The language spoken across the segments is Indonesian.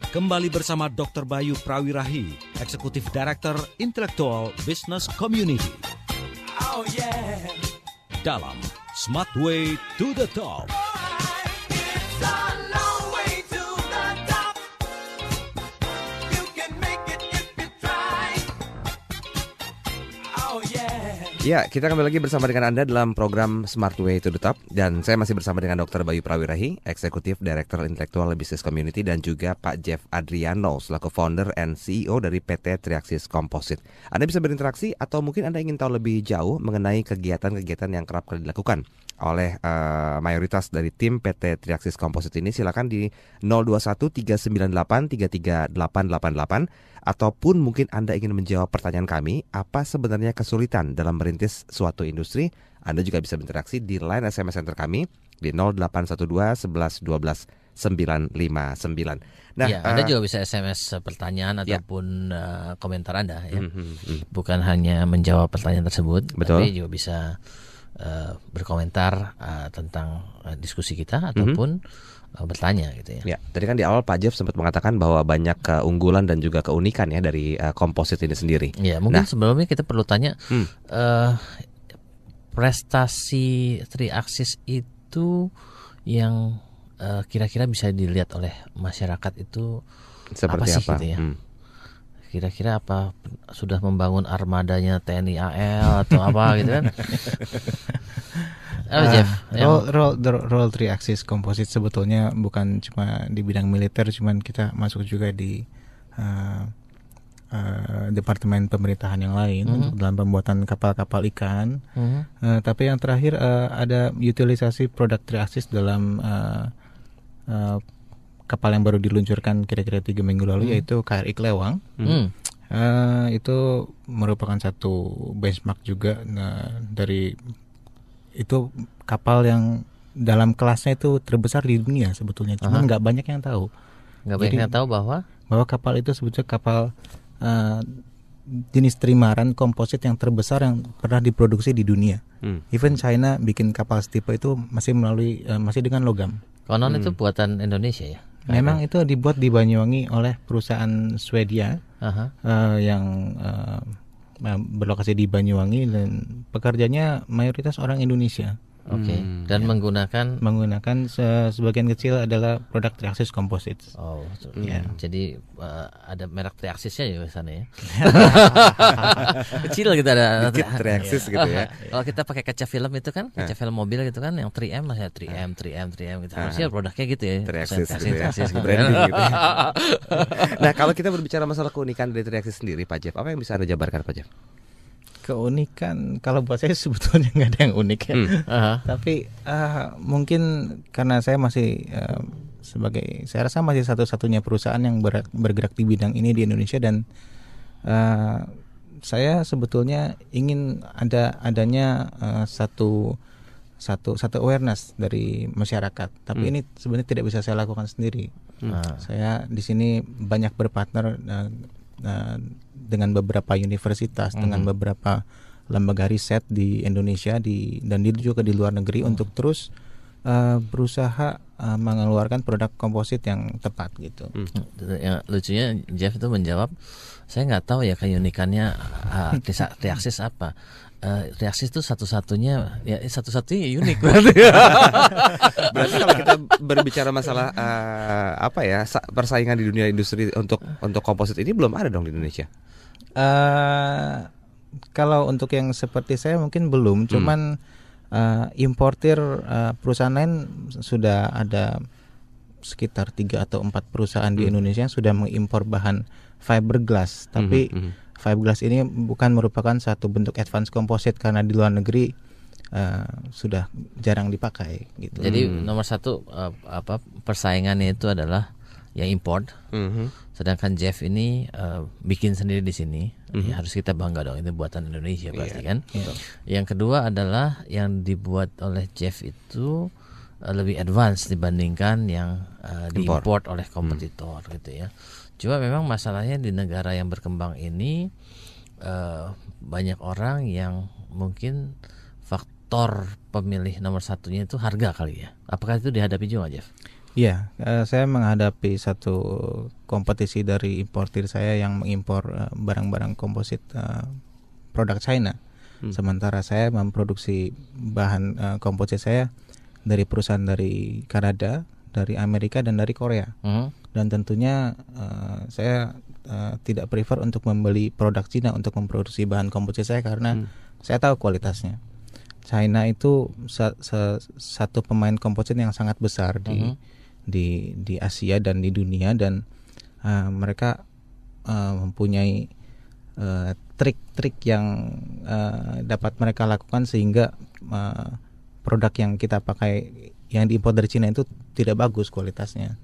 Kembali bersama Dr. Bayu Prawirahi, Eksekutif Director Intellectual Business Community. Oh yeah. Dalam Smart Way to the Top. Ya, kita kembali lagi bersama dengan Anda dalam program Smart Way to the Top. Dan saya masih bersama dengan Dr. Bayu Prawirahi, Eksekutif Director Intellectual Business Community, dan juga Pak Jeff Adriano selaku Founder and CEO dari PT Triaxis Composite. Anda bisa berinteraksi atau mungkin Anda ingin tahu lebih jauh mengenai kegiatan-kegiatan yang kerap kali dilakukan oleh mayoritas dari tim PT Triaxis Composite ini. Silakan di 021-398-33888 ataupun mungkin Anda ingin menjawab pertanyaan kami, apa sebenarnya kesulitan dalam merintis suatu industri. Anda juga bisa berinteraksi di line SMS center kami di 0812 11 12 959. Nah, ya, Anda juga bisa SMS pertanyaan ataupun komentar Anda ya. Bukan hanya menjawab pertanyaan tersebut, betul, tapi juga bisa berkomentar tentang diskusi kita ataupun bertanya gitu ya. Ya, tadi kan di awal Pak Jeff sempat mengatakan bahwa banyak keunggulan dan juga keunikan ya dari komposit ini sendiri. Ya, mungkin sebelumnya kita perlu tanya prestasi Triaxis itu yang kira-kira bisa dilihat oleh masyarakat itu seperti apa sih apa? Gitu ya? Kira-kira apa sudah membangun armadanya TNI AL atau apa gitu kan? Jeff, role Triaxis Composite sebetulnya bukan cuma di bidang militer, cuman kita masuk juga di departemen pemerintahan yang lain untuk dalam pembuatan kapal-kapal ikan. Tapi yang terakhir ada utilisasi produk Triaxis dalam kapal yang baru diluncurkan kira-kira 3 minggu lalu, yaitu KRI Kelewang. Itu merupakan satu benchmark juga dari itu kapal yang dalam kelasnya itu terbesar di dunia sebetulnya. Cuma nggak banyak yang tahu. Banyak yang tahu bahwa kapal itu sebetulnya kapal jenis trimaran komposit yang terbesar yang pernah diproduksi di dunia. Even China bikin kapal setipe itu masih dengan logam. Konon itu buatan Indonesia ya? Memang itu dibuat di Banyuwangi oleh perusahaan Swedia yang berlokasi di Banyuwangi, dan pekerjanya mayoritas orang Indonesia. Oke. Dan menggunakan sebagian kecil adalah produk Triaxis Composite. Oh, ya. Jadi ada merek Triaxisnya ya di sana ya. Kecil gitu ada Triaxis gitu ya. Kalau kita pakai kaca film itu kan, kaca film mobil gitu kan, yang 3M lah ya, 3M gitu. Harusnya produknya gitu ya. Triaxis gitu. Branding gitu ya. Nah, kalau kita berbicara masalah keunikan dari Triaxis sendiri, Pak Jeff, apa yang bisa Anda jabarkan, Pak Jeff? Keunikan, kalau buat saya sebetulnya nggak ada yang unik ya. Tapi mungkin karena saya masih saya rasa masih satu-satunya perusahaan yang bergerak di bidang ini di Indonesia, dan saya sebetulnya ingin adanya satu awareness dari masyarakat. Tapi ini sebenarnya tidak bisa saya lakukan sendiri. Saya di sini banyak berpartner dengan beberapa universitas, dengan beberapa lembaga riset di Indonesia dan juga di luar negeri untuk terus berusaha mengeluarkan produk komposit yang tepat gitu. Yang lucunya Jeff itu menjawab, saya nggak tahu ya keunikannya Triaxis apa. Triaxis itu satu-satunya unik berarti. Berarti kalau kita berbicara masalah persaingan di dunia industri untuk komposit ini belum ada dong di Indonesia. Kalau untuk yang seperti saya mungkin belum, cuman importir perusahaan lain sudah ada sekitar 3 atau 4 perusahaan di Indonesia yang sudah mengimpor bahan fiberglass. Tapi fiberglass ini bukan merupakan satu bentuk advance composite karena di luar negeri sudah jarang dipakai gitu. Jadi nomor satu persaingannya itu adalah yang import. Sedangkan Jeff ini bikin sendiri di sini. Ya, harus kita bangga dong, itu buatan Indonesia pasti kan. Yang kedua adalah yang dibuat oleh Jeff itu lebih advance dibandingkan yang diimport oleh kompetitor gitu ya. Cuma memang masalahnya di negara yang berkembang ini banyak orang yang mungkin faktor pemilih nomor satunya itu harga kali ya. Apakah itu dihadapi juga, Jeff? Iya, saya menghadapi satu kompetisi dari importir saya yang mengimpor barang-barang komposit produk China. Sementara saya memproduksi bahan komposit saya dari perusahaan dari Kanada, dari Amerika dan dari Korea. Dan tentunya saya tidak prefer untuk membeli produk Cina untuk memproduksi bahan komposit saya karena saya tahu kualitasnya. China itu satu pemain komposit yang sangat besar di Asia dan di dunia, dan mereka mempunyai trik-trik yang dapat mereka lakukan sehingga produk yang kita pakai yang diimpor dari Cina itu tidak bagus kualitasnya.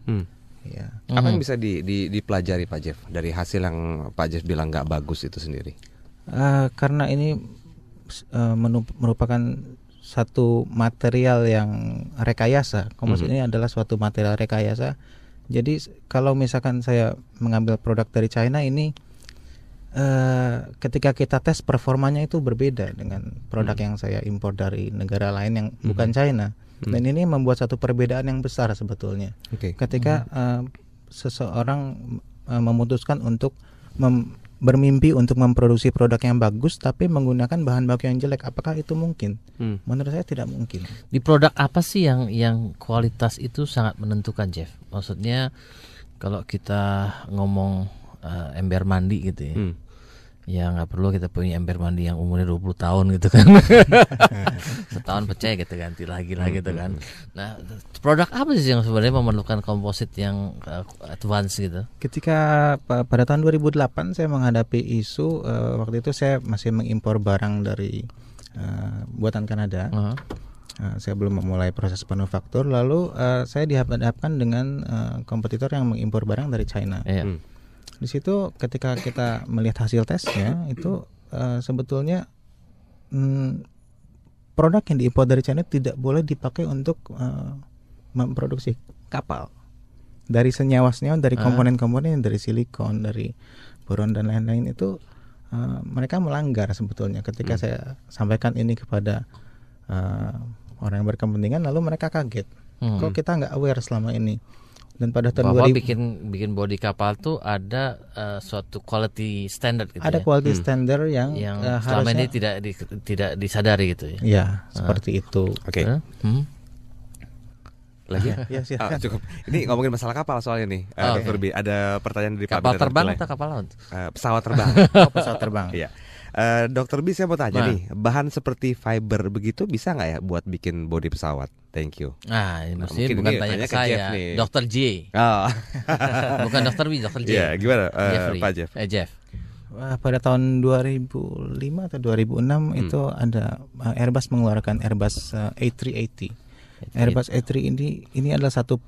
Ya. Apa yang bisa dipelajari Pak Jeff dari hasil yang Pak Jeff bilang nggak bagus itu sendiri? Karena ini merupakan satu material yang rekayasa. Komposit ini adalah suatu material rekayasa. Jadi kalau misalkan saya mengambil produk dari China ini, ketika kita tes performanya itu berbeda dengan produk yang saya impor dari negara lain yang bukan China. Dan ini membuat satu perbedaan yang besar sebetulnya. Ketika seseorang memutuskan untuk bermimpi untuk memproduksi produk yang bagus tapi menggunakan bahan baku yang jelek, apakah itu mungkin? Menurut saya tidak mungkin. Di produk apa sih yang kualitas itu sangat menentukan, Jeff? Maksudnya kalau kita ngomong ember mandi gitu ya. Ya nggak perlu kita punya ember mandi yang umurnya 20 tahun gitu kan. Setahun pecah gitu, ganti lagi lah gitu kan. Nah, produk apa sih yang sebenarnya memerlukan komposit yang advance gitu? Ketika pada tahun 2008 saya menghadapi isu, waktu itu saya masih mengimpor barang dari buatan Kanada. Saya belum memulai proses manufaktur, lalu saya dihadapkan dengan kompetitor yang mengimpor barang dari China. Di situ ketika kita melihat hasil tesnya itu sebetulnya produk yang diimpor dari China tidak boleh dipakai untuk memproduksi kapal. Dari senyawa-senyawa, dari komponen-komponen, dari silikon, dari boron dan lain-lain itu mereka melanggar sebetulnya. Ketika saya sampaikan ini kepada orang yang berkepentingan, lalu mereka kaget. Kok kita nggak aware selama ini? Dan pada tahun bahwa bikin bodi kapal tuh ada suatu quality standard gitu. Ada quality standard yang selama ini tidak disadari gitu ya. Ya, seperti itu. Oke. Lagi ya, cukup. Ini ngomongin masalah kapal soalnya nih. Ada pertanyaan dari kapal terbang atau kapal laut? Pesawat terbang. Pesawat terbang. Iya. Dokter B, saya mau tanya nih, bahan seperti fiber begitu bisa nggak ya buat bikin bodi pesawat? Thank you. Mungkin bukan tanya ke saya, Dokter J. Bukan Dokter B, Dokter J. Iya, gimana Pak Jeff? Jeff. Pada tahun 2005 atau 2006 itu ada Airbus mengeluarkan Airbus A380. Airbus A3 ini adalah satu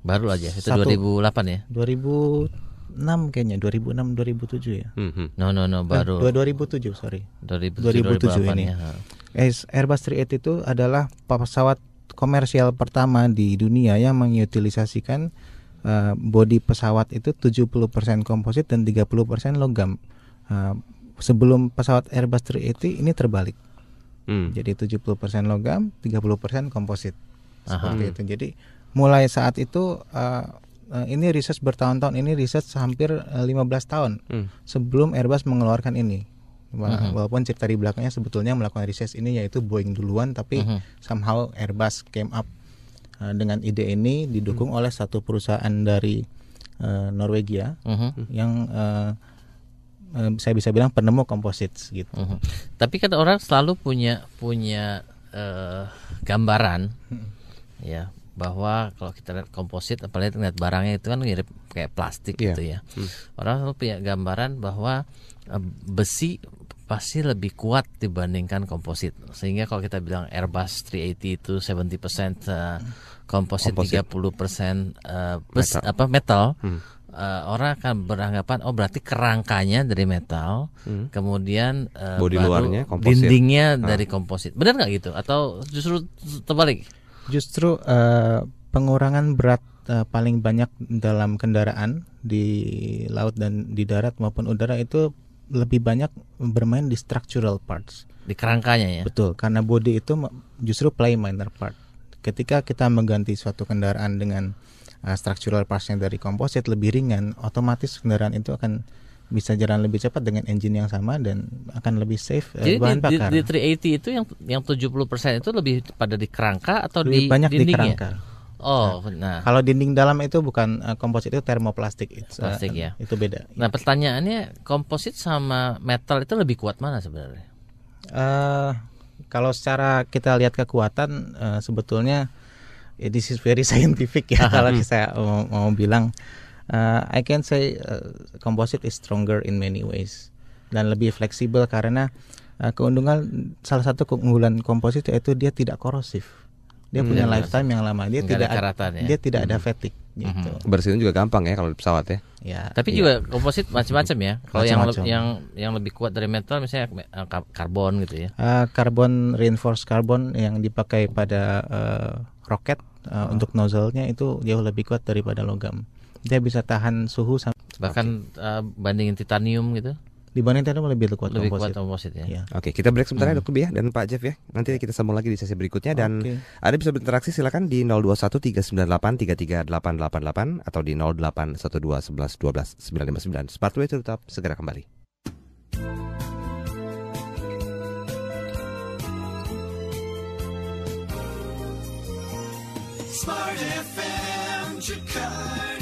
baru aja, itu 2008 ya? 2006 kayaknya, 2006-2007 ya. No, baru 2007, sorry. 2007 ini ya. Airbus 380 itu adalah pesawat komersial pertama di dunia yang mengutilisasikan bodi pesawat itu 70% komposit dan 30% logam. Sebelum pesawat Airbus 380 ini terbalik. Jadi 70% logam, 30% komposit. Seperti itu. Jadi mulai saat itu ini riset bertahun-tahun, ini riset hampir 15 tahun sebelum Airbus mengeluarkan ini. Walaupun cerita di belakangnya sebetulnya melakukan riset ini yaitu Boeing duluan, tapi somehow Airbus came up dengan ide ini didukung oleh satu perusahaan dari Norwegia yang saya bisa bilang penemu komposit gitu. Tapi kan orang selalu punya gambaran ya, bahwa kalau kita lihat komposit, apalagi lihat barangnya itu kan mirip kayak plastik gitu ya. Orang selalu punya gambaran bahwa besi pasti lebih kuat dibandingkan komposit. Sehingga kalau kita bilang Airbus 380 itu 70% komposit, 30% metal. Orang akan beranggapan berarti kerangkanya dari metal, kemudian bodi luarnya komposit, dindingnya dari komposit. Benar nggak gitu? Atau justru terbalik? Justru pengurangan berat paling banyak dalam kendaraan di laut dan di darat maupun udara itu lebih banyak bermain di structural parts. Di kerangkanya ya? Betul, karena body itu justru play minor part. ketika kita mengganti suatu kendaraan dengan structural parts-nya dari komposit lebih ringan, otomatis kendaraan itu akan bisa jalan lebih cepat dengan engine yang sama dan akan lebih safe bahan bakar. Jadi di 380 itu yang 70% itu lebih pada di kerangka atau lebih di banyak di dindingnya? kerangka. Nah. Kalau dinding dalam itu bukan komposit, itu termoplastik. Plastik ya. Itu beda. Nah, pertanyaannya komposit sama metal itu lebih kuat mana sebenarnya? Kalau secara kita lihat kekuatan, sebetulnya this is very scientific ya. Kalau saya mau bilang, I can say composite is stronger in many ways dan lebih fleksibel karena salah satu keunggulan komposit yaitu dia tidak korosif. Dia punya lifetime yang lama. Dia tidak ada fatigue gitu. Bersihin juga gampang ya kalau di pesawat ya. Ya. Tapi juga komposit macam-macam ya. Kalau yang lebih kuat dari metal misalnya karbon gitu ya. Karbon, reinforced carbon yang dipakai pada roket untuk nozzle-nya itu jauh lebih kuat daripada logam. Dia bisa tahan suhu bahkan bandingin titanium gitu. Dibanding titanium lebih kuat komposit ya. Ya. Oke, kita break sebentar ya Dr. Bia dan Pak Jeff ya. Nanti kita sambung lagi di sesi berikutnya dan Anda bisa berinteraksi silakan di 0213983388 atau di 0812111299. Smartway tetap segera kembali. Smart FM Jakarta.